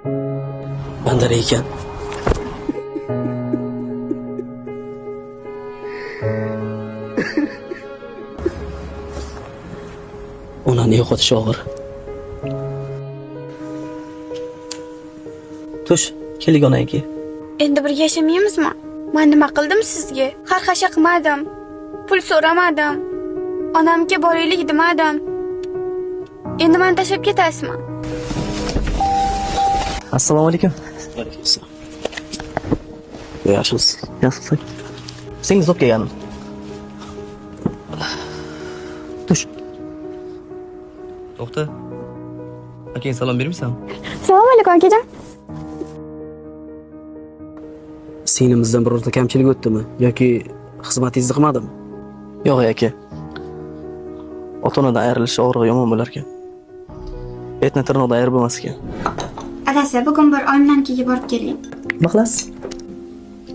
Bandar ekan. Onani yo'qotish og'ir. Tush, keling onangga. Endi birga yashamaymizmi? Men nima qildim sizga? Xarxasha qilmadim. Pul so'ramadim. Onamga boraylik demadim. Endi meni tashlab ketasizmi? Assalomu alaykum. Alaykum assalom. Yaxshimisiz? Yaxshisiz. Singiz olib kelganim. Tush. To'xta. Akang salom bermaysan? Assalomu alaykum akajon. Singlingizdan birorta kamchilik o'tdimi yoki xizmatingizni qilmadimi? Yo'q aka. Ota-onadan ayrilish og'rig'i yomon bo'lar ekan. Etni tirnoqdan ayirib bo'lmas ekan. Adasi, bugun bir oyimlarnikiga borib keling. Nima qilasiz?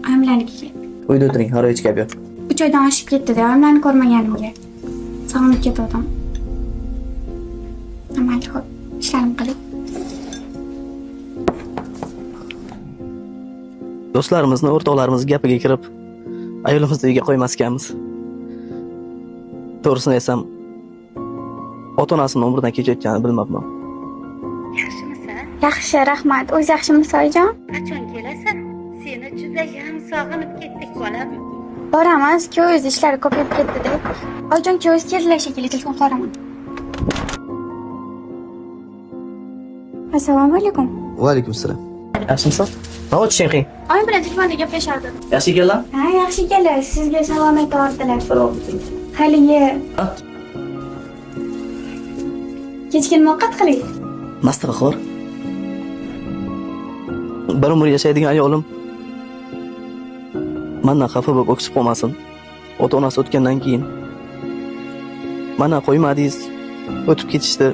Oyimlarnikiga. Uyda o'tiring, har hech gap yo'q. 3 oydan oshib ketdi-da, oyimlarni ko'rmaganimga. Sog'inib ketdim. Mayli, xo'p, ishlarim qiling. Do'stlarimizni, o'rtoqlarimiz gapiga kirib, ayolimizni uyga qo'ymas ekanmiz. To'g'risini aytsam, ota-onasini umridan kechayotganini bilmabman. Yaxshimisan? Yaxshi, rahmat. O'z yaxshimisiz, oyijon? Qachon kelasan? Seni juda ham sog'inib ketdik, bolam. Boramiz, ko'z ishlari ko'payib ketdi-da. Oyijon, ko'z keldilar shekilli, telefon qaraman. Assalomu alaykum. Va alaykum assalom. Yaxshimisan? Nima o'tishing qiyin? Oyim bilan telefonda gaplashardim. Yaxshi ekanlar? Ha, yaxshi ekanlar. Sizga salom aytib ortdilar. Haligi kechkin ovqat qiling. Maslahatxo'r. Bir umr yashaydigan ayolim mendan xafa bo'lib o'ksib qolmasin. Ota-onasi o'tgandan keyin mana qo'ymadingiz, o'tib ketishdi.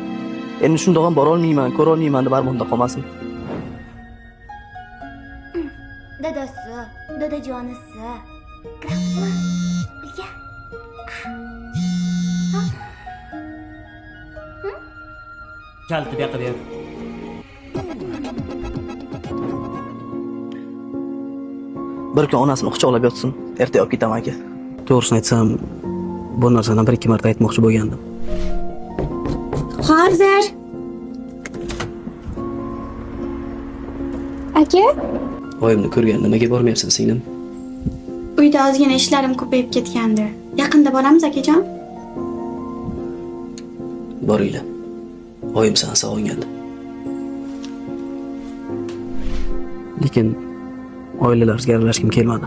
Endi shundoq ham bora olmayman, ko'ra olmayman deb armonda qolmasin. Dadasi, dadajonisi. Kirapmi? Uyga. Kalti bu yoqqa ber. Bir kun onasini quchoqlab yotsin, ertaga olib ketaman aka. To'g'risini aytsam, bu narsani bir ikki marta aytmoqchi bo'lgandim. Hozir. Aka, Oyimni ko'rgan nimaga bormayapsan singlim? uyda ozgina ishlarim ko'payib ketgandi. Yaqinda boramiz akajon. Boringlar. Oyim seni sog'ingandi. Lekin oilalarimizga aralashgim kelmadi.